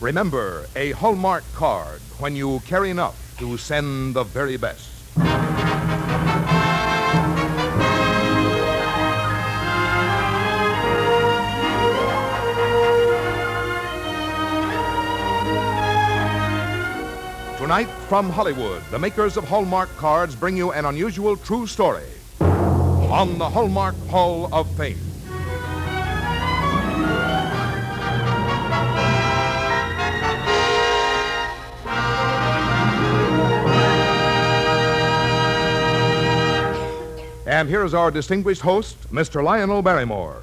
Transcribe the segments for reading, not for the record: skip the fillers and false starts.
Remember, a Hallmark card when you care enough to send the very best. Tonight, from Hollywood, the makers of Hallmark cards bring you an unusual true story on the Hallmark Hall of Fame. And here is our distinguished host, Mr. Lionel Barrymore.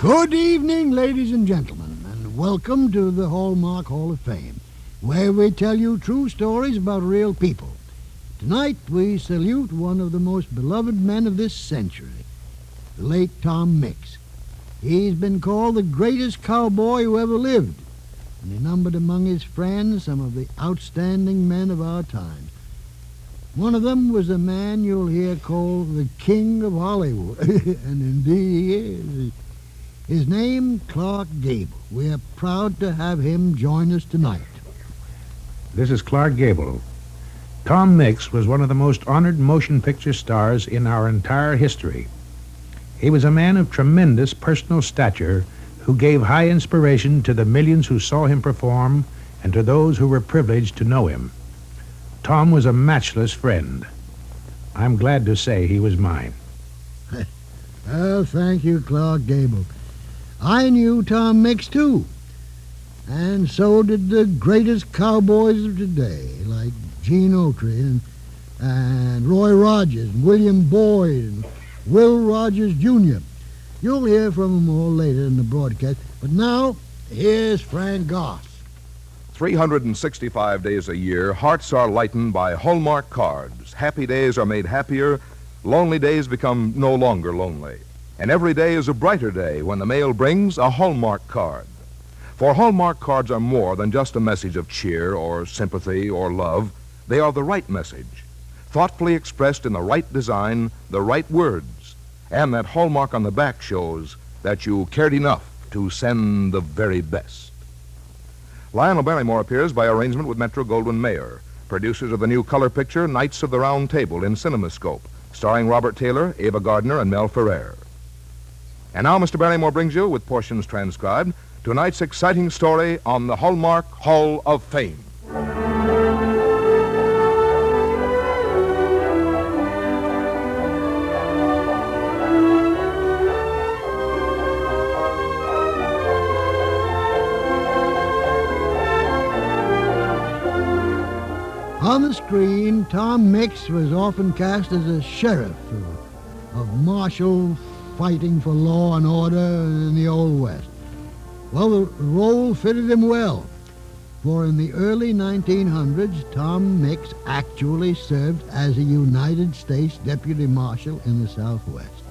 Good evening, ladies and gentlemen, and welcome to the Hallmark Hall of Fame, where we tell you true stories about real people. Tonight, we salute one of the most beloved men of this century, the late Tom Mix. He's been called the greatest cowboy who ever lived, and he numbered among his friends some of the outstanding men of our time. One of them was a man you'll hear called the King of Hollywood, and indeed he is. His name, Clark Gable. We are proud to have him join us tonight. This is Clark Gable. Tom Mix was one of the most honored motion picture stars in our entire history. He was a man of tremendous personal stature who gave high inspiration to the millions who saw him perform and to those who were privileged to know him. Tom was a matchless friend. I'm glad to say he was mine. Well, thank you, Clark Gable. I knew Tom Mix, too. And so did the greatest cowboys of today, like Gene Autry and Roy Rogers and William Boyd and Will Rogers, Jr. You'll hear from them all later in the broadcast. But now, here's Frank Goss. 365 days a year, hearts are lightened by Hallmark cards. Happy days are made happier. Lonely days become no longer lonely. And every day is a brighter day when the mail brings a Hallmark card. For Hallmark cards are more than just a message of cheer or sympathy or love. They are the right message, thoughtfully expressed in the right design, the right words. And that Hallmark on the back shows that you cared enough to send the very best. Lionel Barrymore appears by arrangement with Metro-Goldwyn-Mayer, producers of the new color picture Knights of the Round Table in CinemaScope, starring Robert Taylor, Ava Gardner, and Mel Ferrer. And now Mr. Barrymore brings you, with portions transcribed, tonight's exciting story on the Hallmark Hall of Fame. On the screen, Tom Mix was often cast as a sheriff of martial fighting for law and order in the Old West. Well, the role fitted him well, for in the early 1900s, Tom Mix actually served as a United States Deputy Marshal in the Southwest.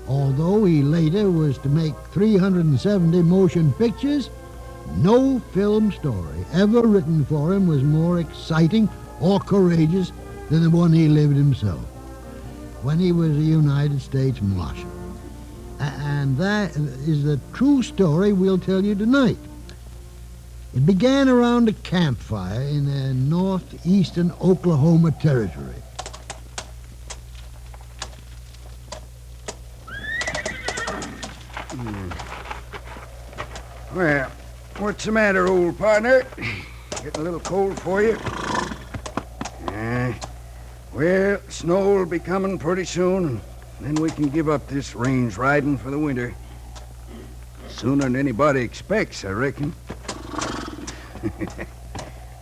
Although he later was to make 370 motion pictures, no film story ever written for him was more exciting or courageous than the one he lived himself when he was a United States Marshal. And that is the true story we'll tell you tonight. It began around a campfire in the northeastern Oklahoma Territory. Well, what's the matter, old partner? Getting a little cold for you? Well, snow will be coming pretty soon, and then we can give up this range riding for the winter. Sooner than anybody expects, I reckon.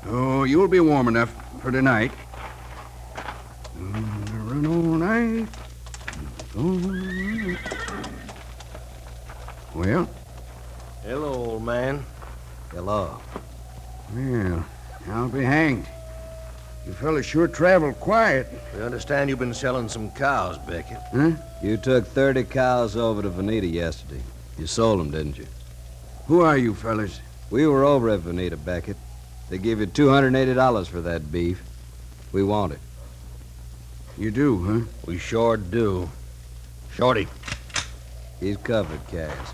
Oh, you'll be warm enough for tonight. Run all night. Well? Hello, old man. Hello. Well, I'll be hanged. You fellas sure travel quiet. We understand you've been selling some cows, Beckett. Huh? You took 30 cows over to Veneta yesterday. You sold them, didn't you? Who are you fellas? We were over at Veneta, Beckett. They give you $280 for that beef. We want it. You do, huh? We sure do. Shorty. He's covered, Cass.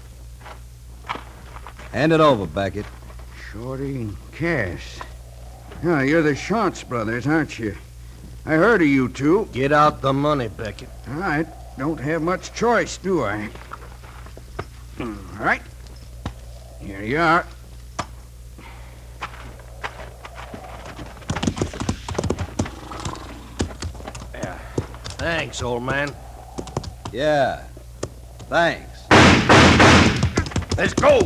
Hand it over, Beckett. Shorty and Cass. Yeah, you're the Shantz brothers, aren't you? I heard of you two. Get out the money, Beckett. I don't have much choice, do I? All right. Here you are. Thanks, old man. Yeah. Thanks. Let's go!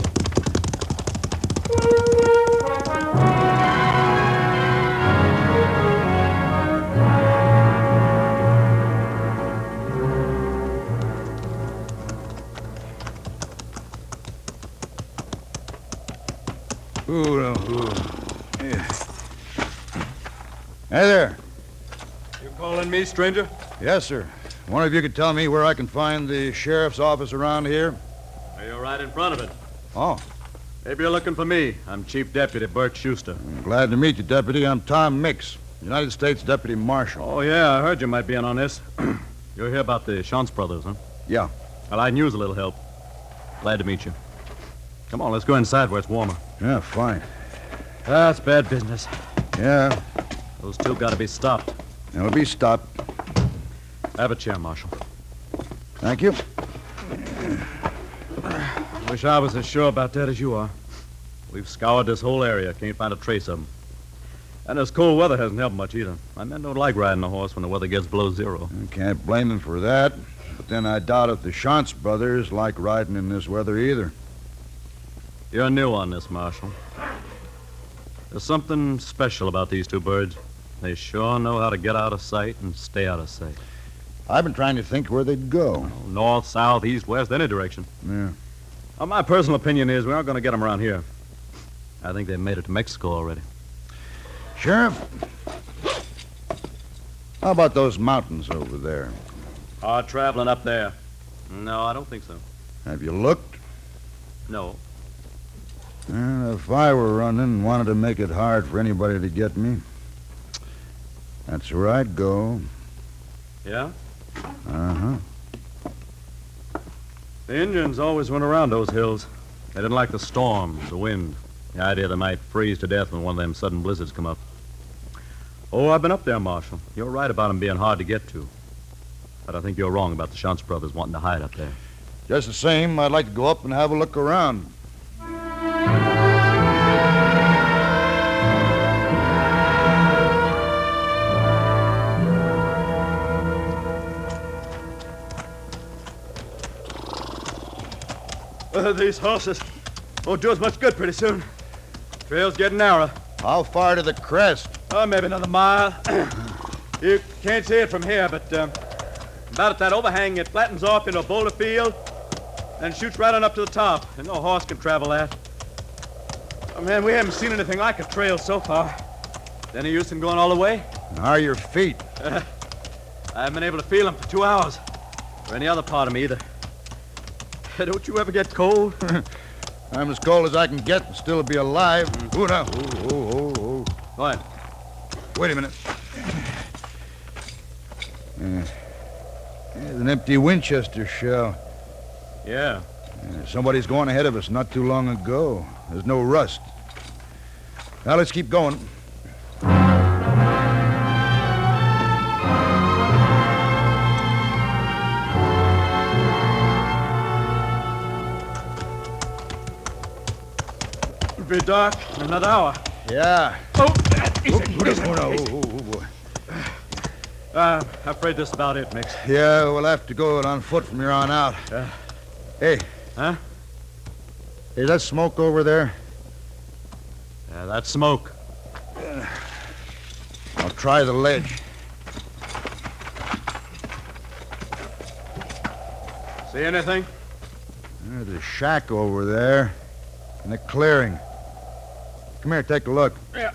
Yeah. Hey there. You calling me, stranger? Yes, sir. One of you could tell me where I can find the sheriff's office around here? You're right in front of it. Oh, Maybe you're looking for me. I'm Chief Deputy Bert Schuster. I'm glad to meet you, Deputy. I'm Tom Mix, United States Deputy Marshal. Oh, yeah, I heard you might be in on this. You're here about the Shantz brothers, huh? Yeah. Well, I knew a little help. Glad to meet you. Come on, let's go inside where it's warmer. Yeah, fine. That's bad business. Yeah, Those two got to be stopped. it'll be stopped. Have a chair, Marshal. Thank you. Wish I was as sure about that as you are. We've scoured this whole area. Can't find a trace of them. And this cold weather hasn't helped much either. My men don't like riding a horse when the weather gets below zero. I can't blame them for that. But then I doubt if the Shantz brothers like riding in this weather either. You're new on this, Marshal. There's something special about these two birds. They sure know how to get out of sight and stay out of sight. I've been trying to think where they'd go. North, south, east, west, any direction. Yeah. Well, my personal opinion is we aren't going to get them around here. I think they've made it to Mexico already. Sheriff, how about those mountains over there? Hard traveling up there. No, I don't think so. Have you looked? No. Well, if I were running and wanted to make it hard for anybody to get me, that's where I'd go. Yeah? Uh-huh. The Indians always went around those hills. They didn't like the storms, the wind. The idea they might freeze to death when one of them sudden blizzards come up. Oh, I've been up there, Marshal. You're right about them being hard to get to. But I think you're wrong about the Shantz brothers wanting to hide up there. Just the same, I'd like to go up and have a look around. These horses won't do us much good pretty soon. Trail's getting narrow. How far to the crest? Oh, maybe another mile. You can't see it from here, but about at that overhang, it flattens off into a boulder field and shoots right on up to the top. And no horse can travel that. Oh, man, we haven't seen anything like a trail so far. Is any use in going all the way? How are your feet? I haven't been able to feel them for 2 hours. Or any other part of me either. Don't you ever get cold? I'm as cold as I can get and still be alive. Ooh, now. Oh. What? Wait a minute. There's an empty Winchester shell. Yeah. Somebody's going ahead of us not too long ago. There's no rust. Now, let's keep going. It'll be dark in another hour. Yeah. Oh, boy. I'm afraid that's about it, Mix. Yeah, we'll have to go on foot from here on out. Hey. Huh? Is that smoke over there? Yeah, that's smoke. I'll try the ledge. See anything? There's a shack over there in a clearing. Come here, take a look. Yeah.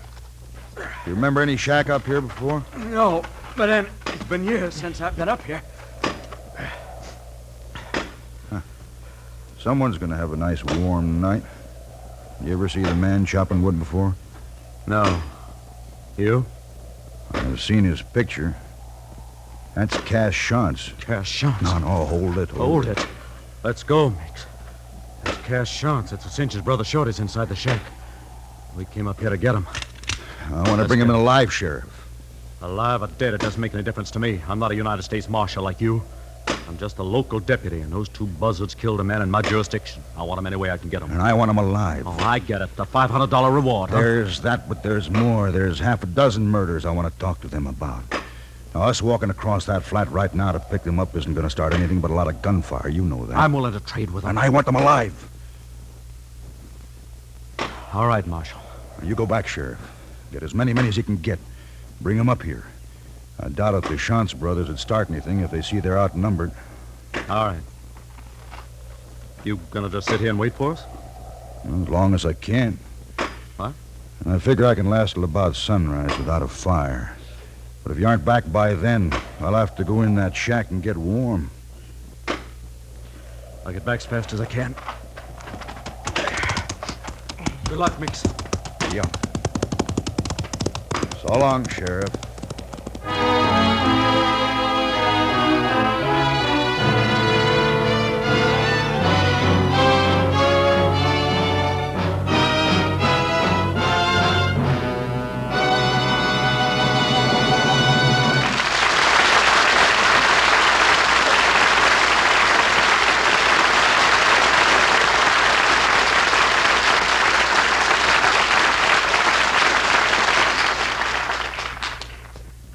Do you remember any shack up here before? No, but then it's been years since I've been up here. Someone's going to have a nice warm night. You ever see the man chopping wood before? No. You? I've seen his picture. That's Cash Shantz. Cash Shantz. No, hold it. Hold it. Let's go, Mix. That's Cash Shantz. It's Cinch's brother Shorty's inside the shack. We came up here to get him. I want to bring him in alive, Sheriff. Alive or dead, it doesn't make any difference to me. I'm not a United States Marshal like you. I'm just a local deputy, and those two buzzards killed a man in my jurisdiction. I want him any way I can get him. And I want him alive. Oh, I get it. The $500 reward. Huh? There's that, but there's more. There's half a dozen murders I want to talk to them about. Now, us walking across that flat right now to pick them up isn't going to start anything but a lot of gunfire. You know that. I'm willing to trade with them. And I want them alive. All right, Marshal. You go back, Sheriff. Get as many men as you can get. Bring them up here. I doubt if the Shantz brothers would start anything if they see they're outnumbered. All right. You gonna just sit here and wait for us? Well, as long as I can. What? And I figure I can last till about sunrise without a fire. But if you aren't back by then, I'll have to go in that shack and get warm. I'll get back as fast as I can. Good luck, Mix. Yeah. So long, Sheriff.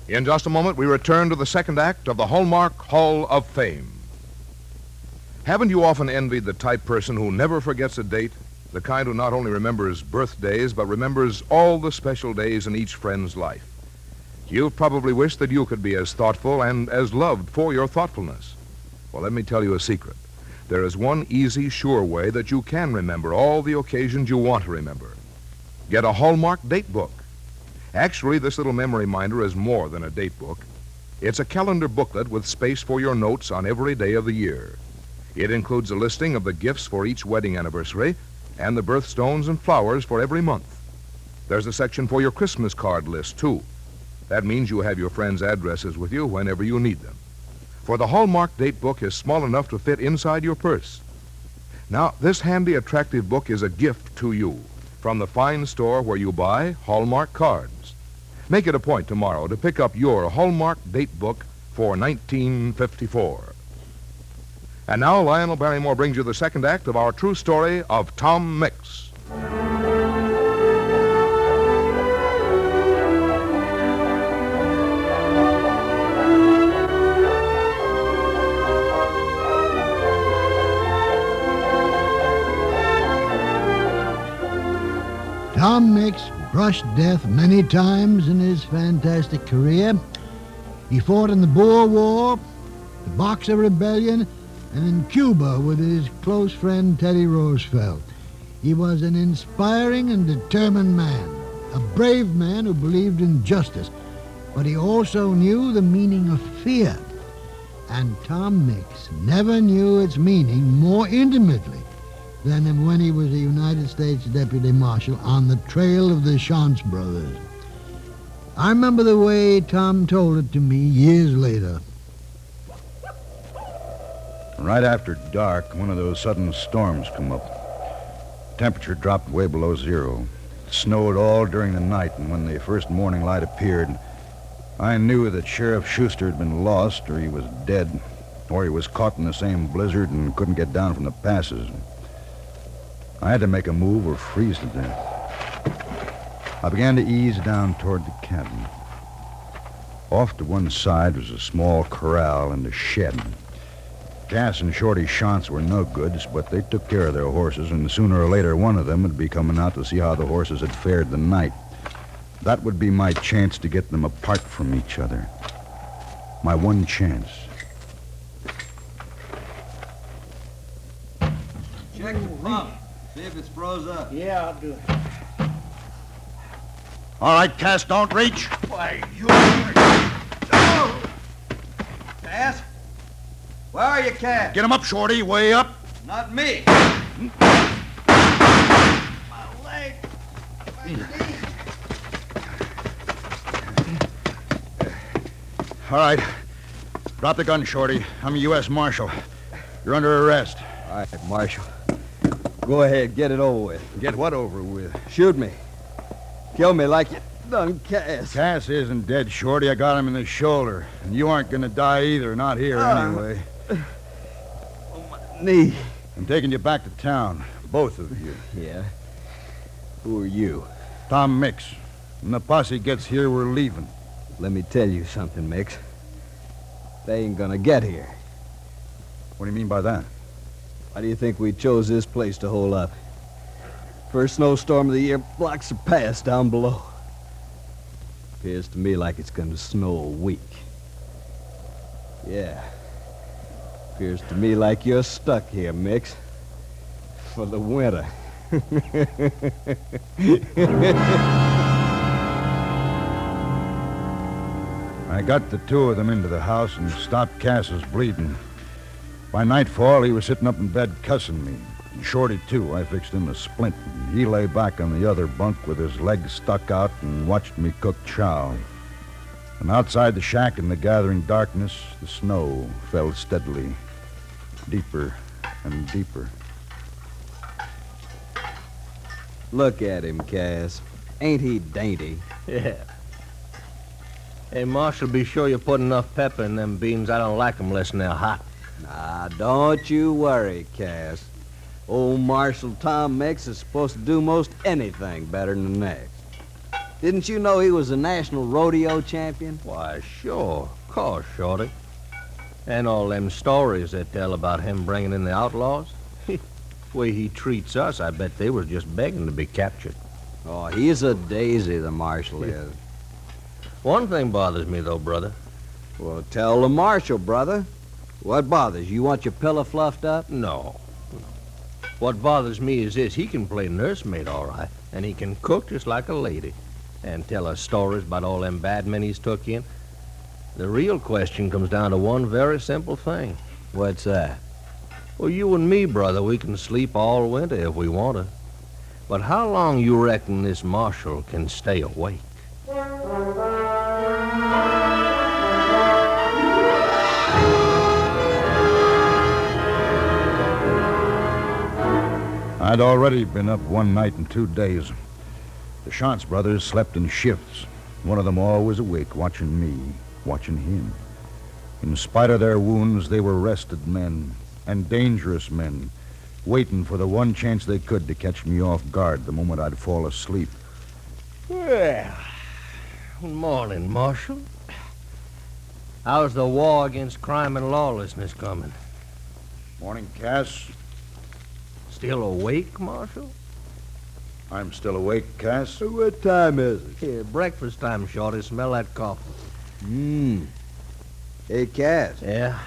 In just a moment, we return to the second act of the Hallmark Hall of Fame. Haven't you often envied the type person who never forgets a date? The kind who not only remembers birthdays, but remembers all the special days in each friend's life. You've probably wished that you could be as thoughtful and as loved for your thoughtfulness. Well, let me tell you a secret. There is one easy, sure way that you can remember all the occasions you want to remember. Get a Hallmark date book. Actually, this little memory minder is more than a date book. It's a calendar booklet with space for your notes on every day of the year. It includes a listing of the gifts for each wedding anniversary and the birthstones and flowers for every month. There's a section for your Christmas card list, too. That means you have your friends' addresses with you whenever you need them. For the Hallmark date book is small enough to fit inside your purse. Now, this handy, attractive book is a gift to you from the fine store where you buy Hallmark cards. Make it a point tomorrow to pick up your Hallmark date book for 1954. And now Lionel Barrymore brings you the second act of our true story of Tom Mix. Tom Mix brushed death many times in his fantastic career. He fought in the Boer War, the Boxer Rebellion, and in Cuba with his close friend Teddy Roosevelt. He was an inspiring and determined man, a brave man who believed in justice, but he also knew the meaning of fear. And Tom Mix never knew its meaning more intimately than when he was a United States Deputy Marshal on the trail of the Shantz brothers. I remember the way Tom told it to me years later. Right after dark, one of those sudden storms come up. Temperature dropped way below zero. It snowed all during the night, and when the first morning light appeared, I knew that Sheriff Schuster had been lost, or he was dead, or he was caught in the same blizzard and couldn't get down from the passes. I had to make a move or freeze to death. I began to ease down toward the cabin. Off to one side was a small corral and a shed. Cass and Shorty Shantz were no goods, but they took care of their horses, and sooner or later one of them would be coming out to see how the horses had fared the night. That would be my chance to get them apart from each other. My one chance. Check the pump. See if it's froze up. Yeah, I'll do it. All right, Cass, don't reach. Why, you... Cass? Where are you, Cass? Get him up, Shorty, way up. Not me. My leg. My knee. All right. Drop the gun, Shorty. I'm a U.S. Marshal. You're under arrest. All right, Marshal. Go ahead, get it over with. Get what over with? Shoot me. Kill me like you done Cass. Cass isn't dead, Shorty. I got him in the shoulder. And you aren't going to die either, not here anyway. Oh, my knee. I'm taking you back to town, both of you. Yeah? Who are you? Tom Mix. When the posse gets here, we're leaving. Let me tell you something, Mix. They ain't gonna get here. What do you mean by that? Why do you think we chose this place to hole up? First snowstorm of the year blocks the pass down below. Appears to me like it's gonna snow a week. Yeah. Appears to me like you're stuck here, Mix. For the winter. I got the two of them into the house and stopped Cass's bleeding. By nightfall, he was sitting up in bed cussing me. And Shorty, too. I fixed him a splint. And he lay back on the other bunk with his legs stuck out and watched me cook chow. And outside the shack in the gathering darkness, the snow fell steadily, deeper and deeper. Look at him, Cass. Ain't he dainty? Yeah. Hey, Marshal, be sure you put enough pepper in them beans. I don't like 'em unless they're hot. Nah, don't you worry, Cass. Old Marshal Tom Mix is supposed to do most anything better than the next. Didn't you know he was a national rodeo champion? Why, sure. Of course, Shorty. And all them stories they tell about him bringing in the outlaws. The way he treats us, I bet they were just begging to be captured. Oh, he's a daisy, the Marshal is. One thing bothers me, though, brother. Well, tell the Marshal, brother. What bothers? You want your pillow fluffed up? No. What bothers me is this. He can play nursemaid all right, and he can cook just like a lady, and tell us stories about all them bad men he's took in. The real question comes down to one very simple thing. What's that? Well, you and me, brother, we can sleep all winter if we want to. But how long you reckon this Marshal can stay awake? I'd already been up one night and 2 days. The Shantz brothers slept in shifts. One of them always awake, watching me, watching him. In spite of their wounds, they were rested men, and dangerous men, waiting for the one chance they could to catch me off guard the moment I'd fall asleep. Well, good morning, Marshal. How's the war against crime and lawlessness coming? Morning, Cass. Still awake, Marshal? I'm still awake, Cass. What time is it? Here, breakfast time, Shorty. Smell that coffee. Hey, Cass. Yeah?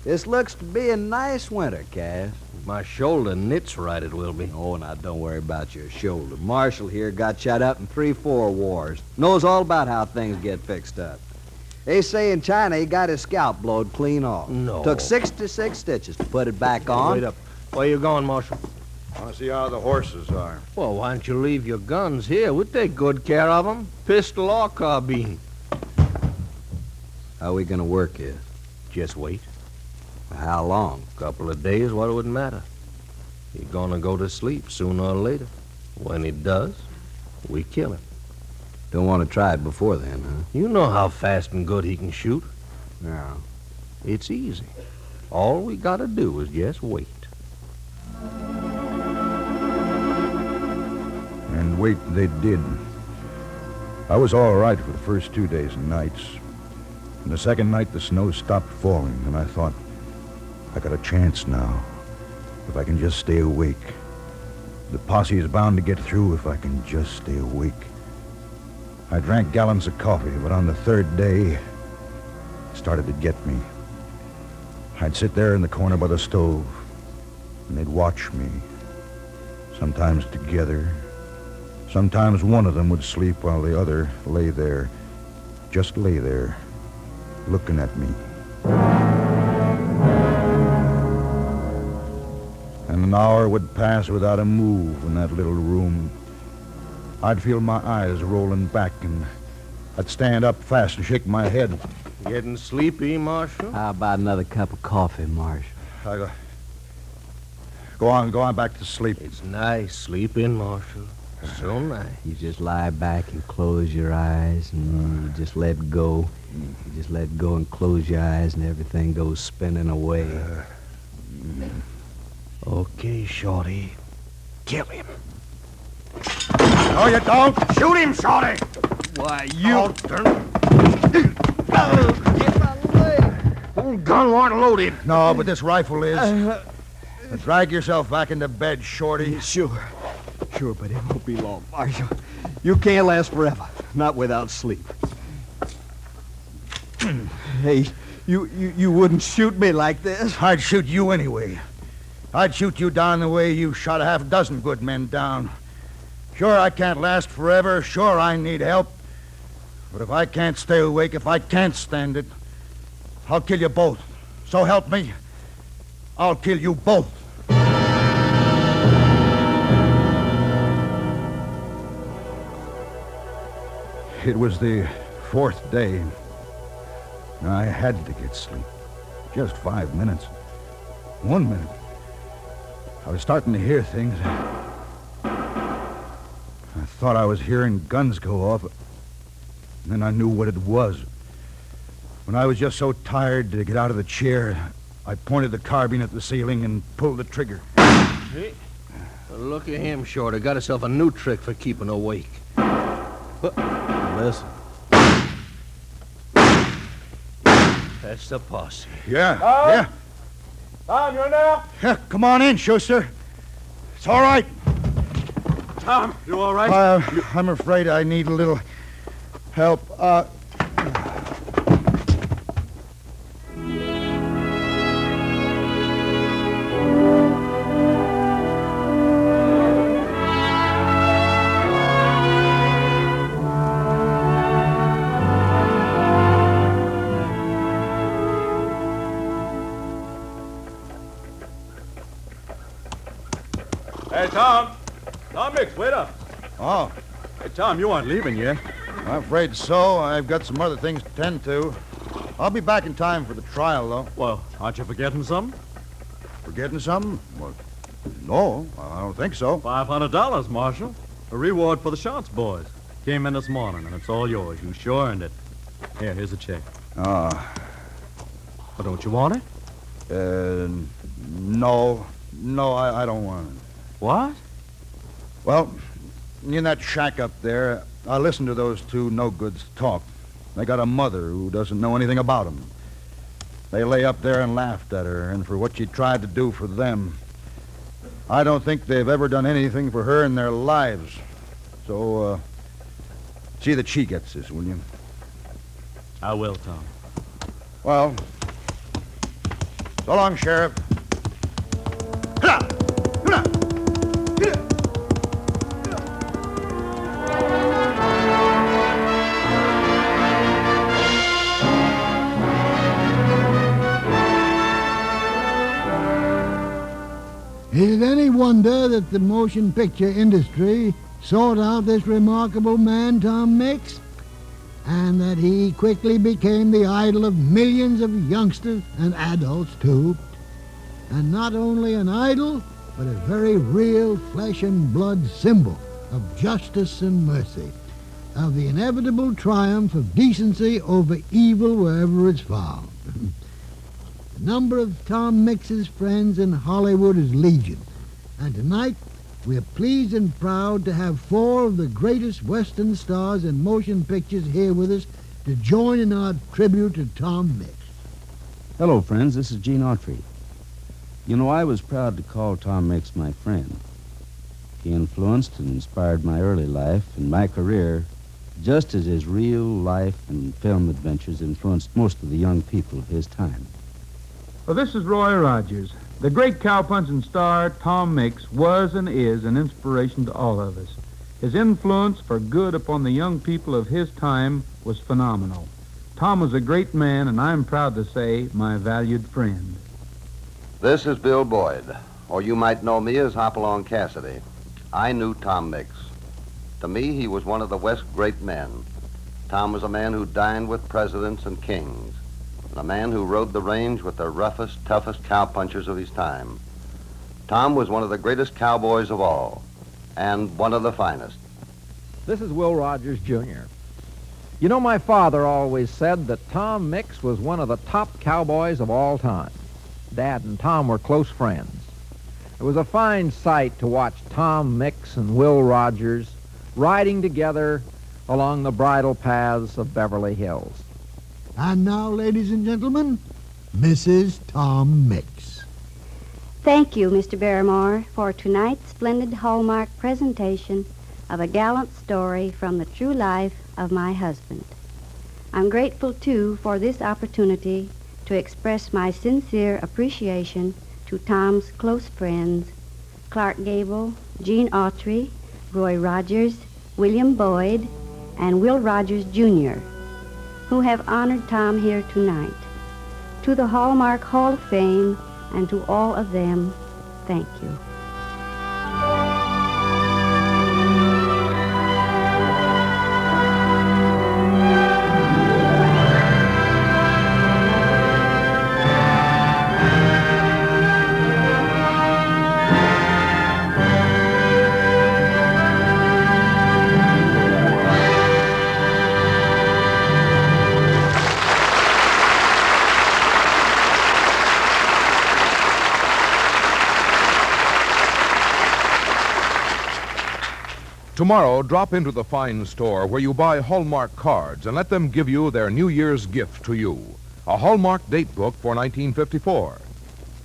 This looks to be a nice winter, Cass. My shoulder knits right, it will be. Oh, now don't worry about your shoulder. Marshal here got shot up in 3-4 wars. Knows all about how things get fixed up. They say in China he got his scalp blowed clean off. No. Took 66 stitches to put it back on. Wait up. Where you going, Marshal? I want to see how the horses are. Well, why don't you leave your guns here? We'll take good care of them. Pistol or carbine. How we gonna work here? Just wait. How long? Couple of days, what would it matter? He's gonna go to sleep sooner or later. When he does, we kill him. Don't want to try it before then, huh? You know how fast and good he can shoot. No. It's easy. All we gotta do is just wait. And wait they did. I was all right for the first 2 days and nights. And the second night, the snow stopped falling, and I thought, I got a chance now, if I can just stay awake. The posse is bound to get through if I can just stay awake. I drank gallons of coffee, but on the third day, it started to get me. I'd sit there in the corner by the stove, and they'd watch me, sometimes together. Sometimes one of them would sleep while the other lay there, just lay there, looking at me. And an hour would pass without a move in that little room. I'd feel my eyes rolling back, and I'd stand up fast and shake my head. Getting sleepy, Marshal? How about another cup of coffee, Marshal? Go on back to sleep. It's nice sleeping, Marshal. So nice. You just lie back and close your eyes, and you just let go. You just let go and close your eyes, and everything goes spinning away. Okay, Shorty. Kill him. No, you don't. Shoot him, Shorty! Why, Old gun weren't loaded. No, but this rifle is. Drag yourself back into bed, Shorty. Sure, but it won't be long, Marshal. You can't last forever, not without sleep. Hey, you wouldn't shoot me like this? I'd shoot you anyway. I'd shoot you down the way you shot a half dozen good men down. Sure, I can't last forever. Sure, I need help. But if I can't stay awake, if I can't stand it, I'll kill you both. So help me, I'll kill you both. It was the 4th day. I had to get sleep. Just 5 minutes. 1 minute. I was starting to hear things. I thought I was hearing guns go off. And then I knew what it was. When I was just so tired to get out of the chair, I pointed the carbine at the ceiling and pulled the trigger. Hey, look at him, Shorty. Got himself a new trick for keeping awake. Listen. That's the posse. Yeah. Tom, you in there? Yeah, come on in, Schuster. It's all right. Tom, you all right? I'm afraid I need a little help. Hey, Tom. Tom Mix, wait up. Oh, Hey, Tom, you aren't leaving yet. I'm afraid so. I've got some other things to tend to. I'll be back in time for the trial, though. Well, aren't you forgetting something? Forgetting something? Well, no, I don't think so. $500, Marshal. A reward for the shots, boys. Came in this morning, and it's all yours. You sure earned it. Here's a check. Well, don't you want it? No, I don't want it. What? Well, in that shack up there, I listened to those two no-goods talk. They got a mother who doesn't know anything about them. They lay up there and laughed at her, and for what she tried to do for them. I don't think they've ever done anything for her in their lives. So, see that she gets this, will you? I will, Tom. Well, so long, Sheriff. Is it any wonder that the motion picture industry sought out this remarkable man, Tom Mix, and that he quickly became the idol of millions of youngsters and adults, too? And not only an idol, but a very real flesh and blood symbol of justice and mercy, of the inevitable triumph of decency over evil wherever it's found. The number of Tom Mix's friends in Hollywood is legion, and tonight we're pleased and proud to have 4 of the greatest Western stars in motion pictures here with us to join in our tribute to Tom Mix. Hello, friends. This is Gene Autry. You know, I was proud to call Tom Mix my friend. He influenced and inspired my early life and my career, just as his real life and film adventures influenced most of the young people of his time. Well, this is Roy Rogers. The great cowpunching star, Tom Mix, was and is an inspiration to all of us. His influence for good upon the young people of his time was phenomenal. Tom was a great man, and I'm proud to say, my valued friend. This is Bill Boyd, or you might know me as Hopalong Cassidy. I knew Tom Mix. To me, he was one of the West's great men. Tom was a man who dined with presidents and kings, and a man who rode the range with the roughest, toughest cowpunchers of his time. Tom was one of the greatest cowboys of all, and one of the finest. This is Will Rogers, Jr. You know, my father always said that Tom Mix was one of the top cowboys of all time. Dad and Tom were close friends. It was a fine sight to watch Tom Mix and Will Rogers riding together along the bridle paths of Beverly Hills. And now, ladies and gentlemen, Mrs. Tom Mix. Thank you, Mr. Barrymore, for tonight's splendid Hallmark presentation of a gallant story from the true life of my husband. I'm grateful, too, for this opportunity to express my sincere appreciation to Tom's close friends, Clark Gable, Gene Autry, Roy Rogers, William Boyd, and Will Rogers, Jr., who have honored Tom here tonight. To the Hallmark Hall of Fame and to all of them, thank you. Tomorrow, drop into the fine store where you buy Hallmark cards and let them give you their New Year's gift to you, a Hallmark date book for 1954.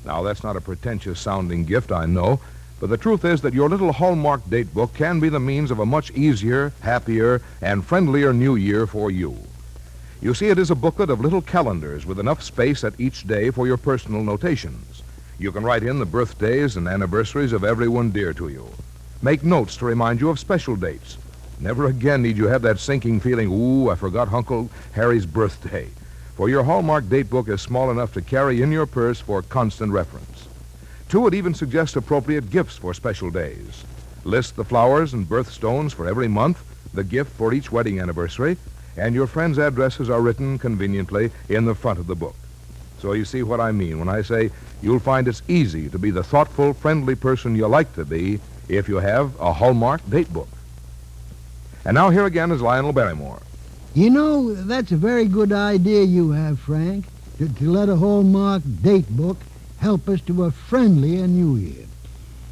Now, that's not a pretentious-sounding gift, I know, but the truth is that your little Hallmark date book can be the means of a much easier, happier, and friendlier New Year for you. You see, it is a booklet of little calendars with enough space at each day for your personal notations. You can write in the birthdays and anniversaries of everyone dear to you. Make notes to remind you of special dates. Never again need you have that sinking feeling, ooh, I forgot Uncle Harry's birthday. For your Hallmark date book is small enough to carry in your purse for constant reference. 2, it even suggests appropriate gifts for special days. List the flowers and birthstones for every month, the gift for each wedding anniversary, and your friends' addresses are written conveniently in the front of the book. So you see what I mean when I say you'll find it's easy to be the thoughtful, friendly person you like to be if you have a Hallmark date book. And now here again is Lionel Barrymore. You know, that's a very good idea you have, Frank, to let a Hallmark date book help us to a friendlier New Year.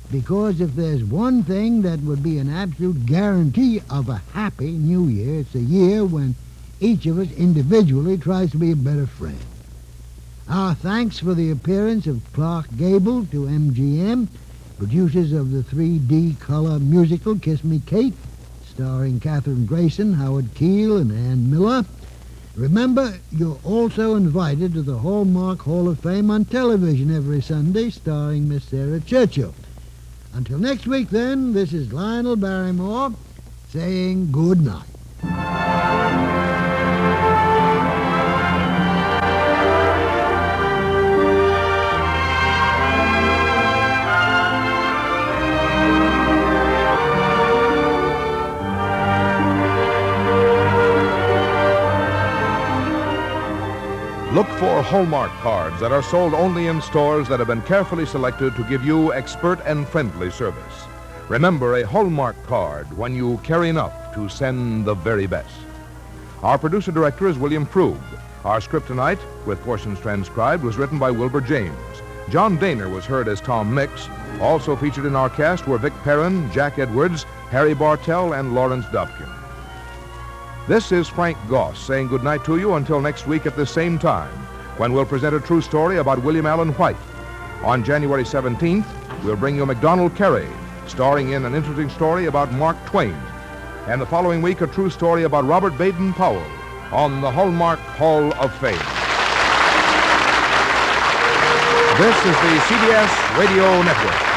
Because if there's one thing that would be an absolute guarantee of a happy New Year, it's a year when each of us individually tries to be a better friend. Our thanks for the appearance of Clark Gable to MGM, producers of the 3D color musical Kiss Me Kate, starring Katherine Grayson, Howard Keel, and Ann Miller. Remember, you're also invited to the Hallmark Hall of Fame on television every Sunday, starring Miss Sarah Churchill. Until next week, then, this is Lionel Barrymore saying good night. Look for Hallmark cards that are sold only in stores that have been carefully selected to give you expert and friendly service. Remember, a Hallmark card when you care enough to send the very best. Our producer-director is William Krug. Our script tonight, with portions transcribed, was written by Wilbur James. John Dehner was heard as Tom Mix. Also featured in our cast were Vic Perrin, Jack Edwards, Harry Bartell, and Lawrence Dobkin. This is Frank Goss saying goodnight to you until next week at the same time, when we'll present a true story about William Allen White. On January 17th, we'll bring you MacDonald Carey, starring in an interesting story about Mark Twain. And the following week, a true story about Robert Baden-Powell on the Hallmark Hall of Fame. This is the CBS Radio Network.